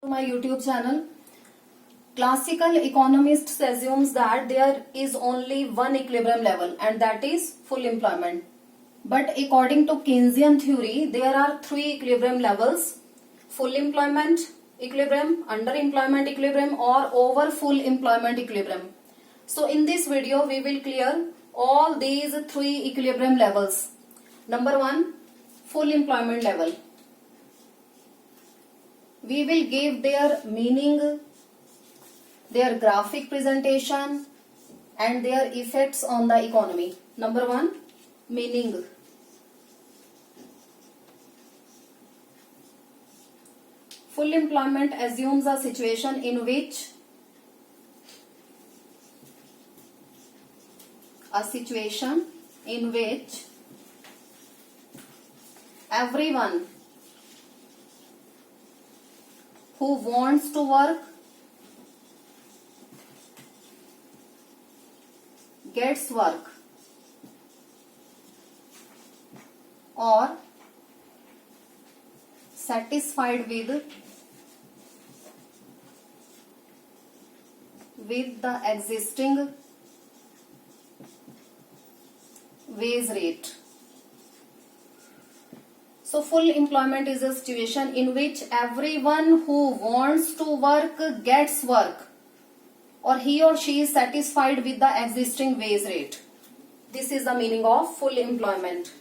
My YouTube channel. Classical economists assumes that there is only one equilibrium level and that is full employment. But according to Keynesian theory, there are three equilibrium levels: full employment equilibrium, underemployment equilibrium, or over full employment equilibrium. So in this video, we will clear all these three equilibrium levels. Number one, full employment level. We will give their meaning, their graphic presentation, and their effects on the economy. Number one, meaning. Full employment assumes a situation in which everyone who wants to work gets work, or satisfied with the existing wage rate. So full employment is a situation in which everyone who wants to work gets work, or he or she is satisfied with the existing wage rate. This is the meaning of full employment.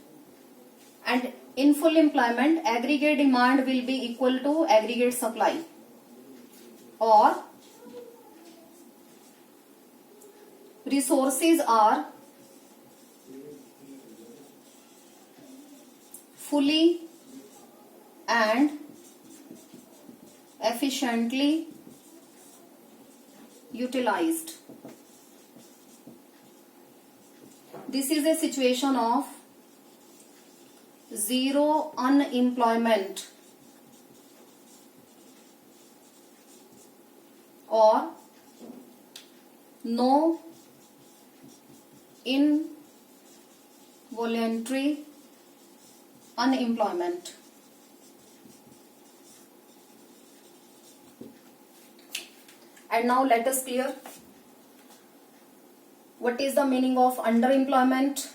And in full employment, aggregate demand will be equal to aggregate supply, or resources are fully and efficiently utilized. This is a situation of zero unemployment or no involuntary unemployment. And now let us clear what is the meaning of underemployment.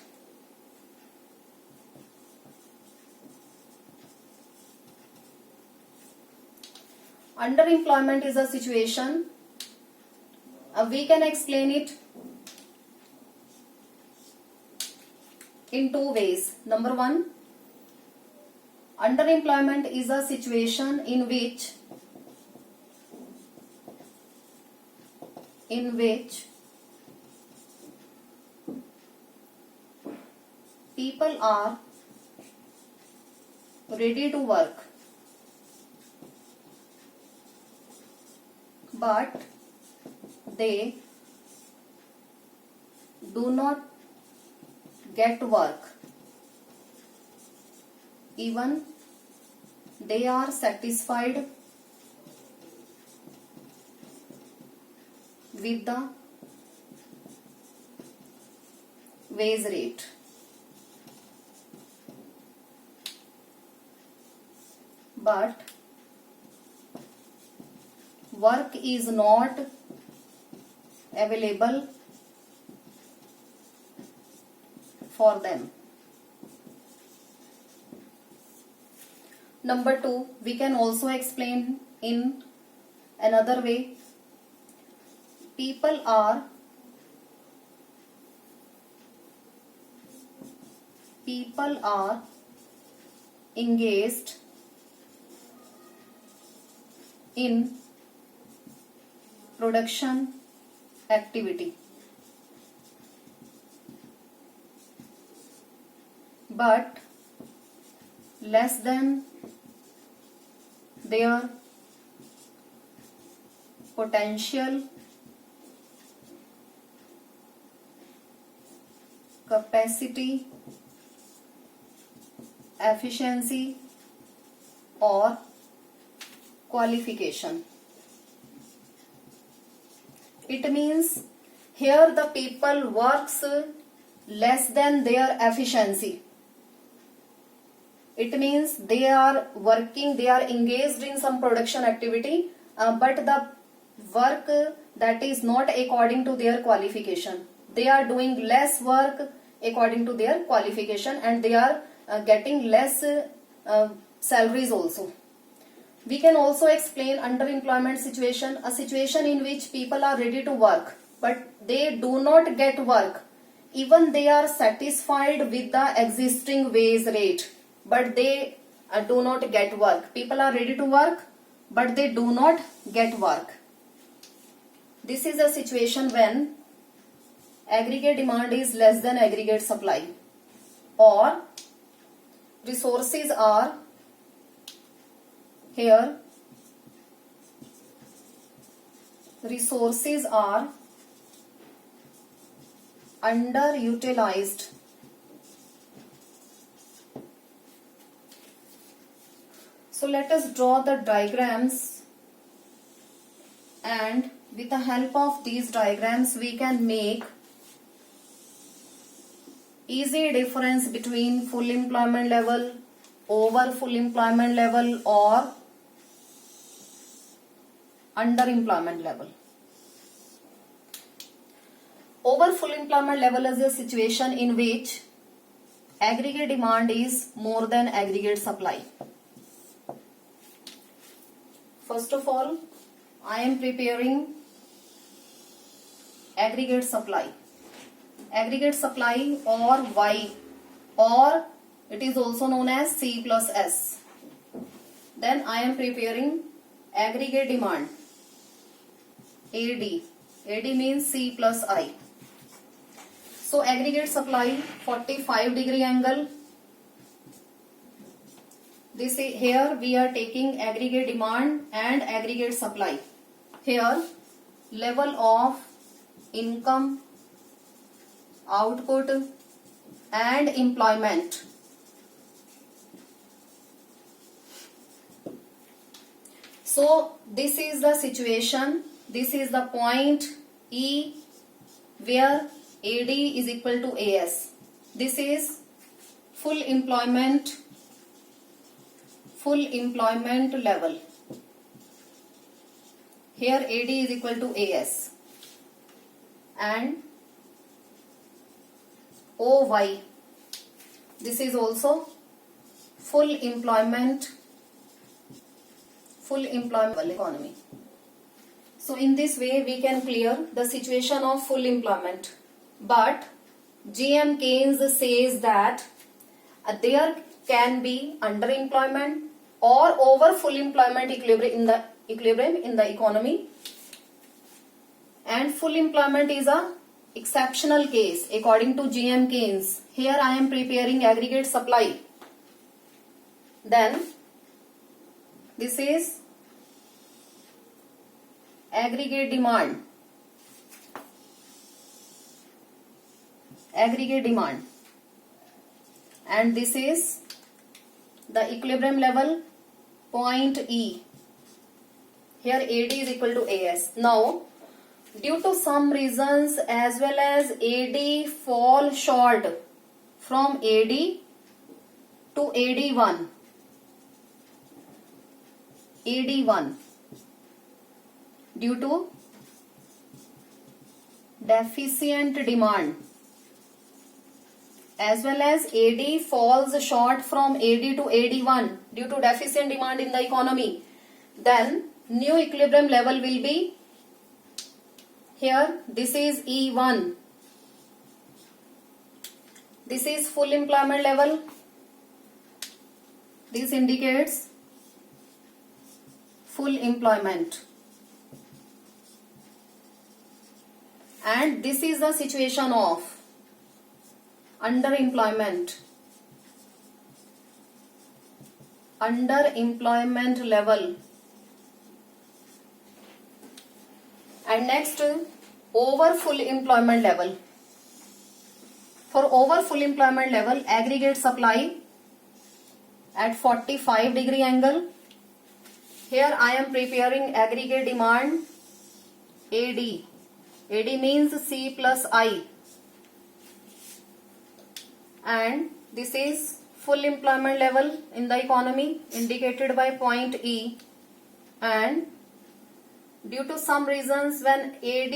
Underemployment is a situation, we can explain it in two ways. Number one, underemployment is a situation in which people are ready to work but they do not get work even they are satisfied with the wage rate. But work is not available for them. Number two, we can also explain in another way. People are engaged in production activity but less than their potential capacity, efficiency, or qualification. It means here the people works less than their efficiency. It means they are working, they are engaged in some production activity, but the work that is not according to their qualification. They are doing less work according to their qualification, and they are getting less salaries also. We can also explain underemployment situation, a situation in which people are ready to work but they do not get work. Even they are satisfied with the existing wage rate, but they do not get work. People are ready to work but they do not get work. This is a situation when aggregate demand is less than aggregate supply, or resources are here, resources are underutilized. So let us draw the diagrams, and with the help of these diagrams we can make easy difference between full employment level, over full employment level, or underemployment level. Over full employment level is a situation in which aggregate demand is more than aggregate supply. First of all, I am preparing aggregate supply. Aggregate supply, or Y, or it is also known as C plus S. Then I am preparing aggregate demand, AD. AD means C plus I. So aggregate supply 45-degree angle. This is, here we are taking aggregate demand and aggregate supply. Here level of income, output and employment. So this is the situation, this is the point E where AD is equal to AS. This is full employment level. Here AD is equal to AS, and OY, this is also full employment economy. So in this way we can clear the situation of full employment. But G.M. Keynes says that there can be underemployment or over full employment equilibrium in the economy, and full employment is a exceptional case according to G.M. Keynes. Here I am preparing aggregate supply. Then this is aggregate demand. And this is the equilibrium level, point E. Here AD is equal to AS. Now due to some reasons as well as AD fall short from AD to AD1. Due to deficient demand, as well as AD falls short from AD to AD1 due to deficient demand in the economy, then new equilibrium level will be here. This is E1. This is full employment level. This indicates full employment. And this is the situation of underemployment level. And next, over full employment level. For over full employment level, aggregate supply at 45-degree angle. Here I am preparing aggregate demand, AD. AD means C plus I. And this is full employment level in the economy indicated by point E, and due to some reasons when AD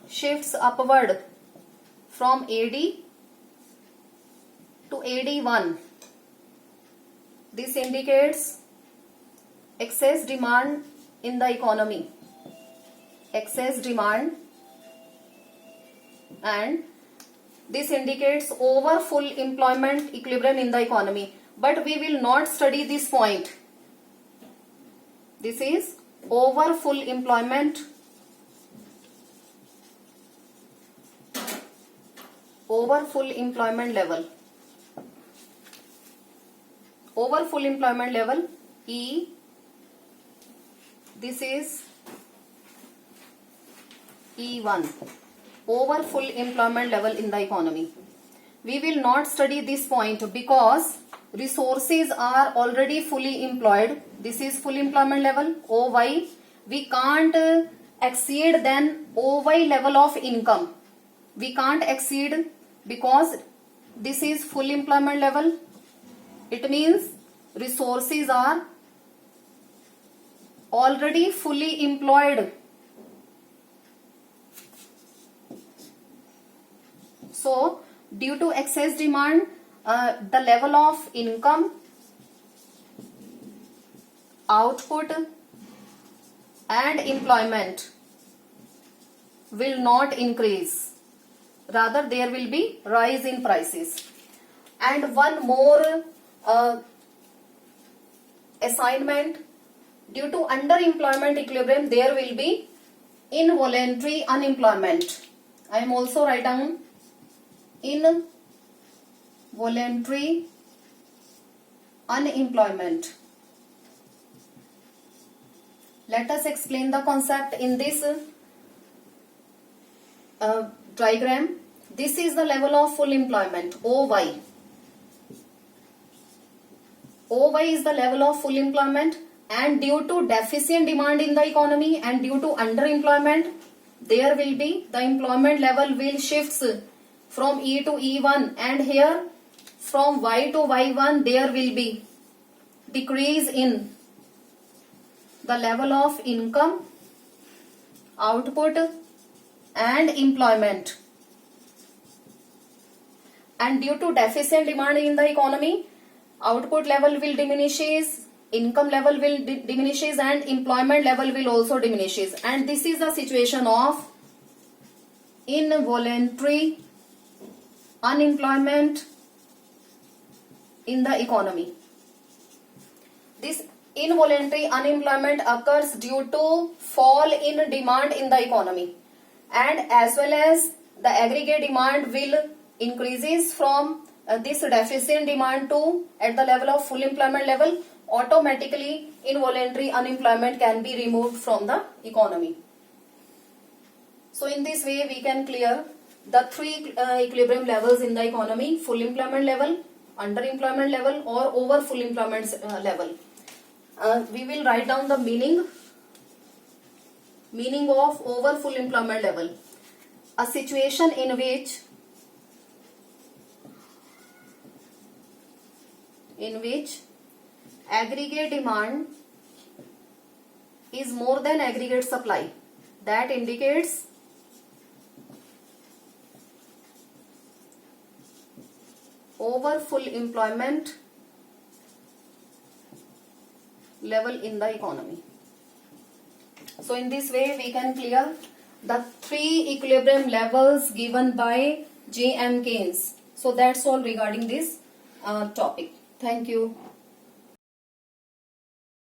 shifts upward from AD to AD1, this indicates excess demand in the economy, excess demand, and this indicates over full employment equilibrium in the economy. But we will not study this point. This is over full employment, over full employment level, over full employment level E. This is E1, over full employment level in the economy. We will not study this point because resources are already fully employed. This is full employment level OY. We can't exceed then OY level of income. We can't exceed because this is full employment level. It means resources are already fully employed. So, due to excess demand, the level of income, output, and employment will not increase. Rather, there will be rise in prices. And one more assignment: due to underemployment equilibrium, there will be involuntary unemployment. I am also writing down involuntary unemployment. Let us explain the concept in this diagram. This is the level of full employment, OY. OY is the level of full employment, and due to deficient demand in the economy and due to underemployment, there will be the employment level will shifts from E to E1, and here from Y to Y1 there will be decrease in the level of income, output, and employment. And due to deficient demand in the economy, output level will diminishes, income level will diminishes, and employment level will also diminishes. And this is the situation of involuntary unemployment in the economy. This involuntary unemployment occurs due to fall in demand in the economy, and as well as the aggregate demand will increases from this deficient demand to at the level of full employment level. Automatically involuntary unemployment can be removed from the economy. So in this way we can clear the three equilibrium levels in the economy: full employment level, underemployment level, or over full employment level. We will write down the meaning of over full employment level: a situation in which aggregate demand is more than aggregate supply. That indicates over full employment level in the economy. So in this way we can clear the three equilibrium levels given by J.M. Keynes. So that's all regarding this topic. Thank you.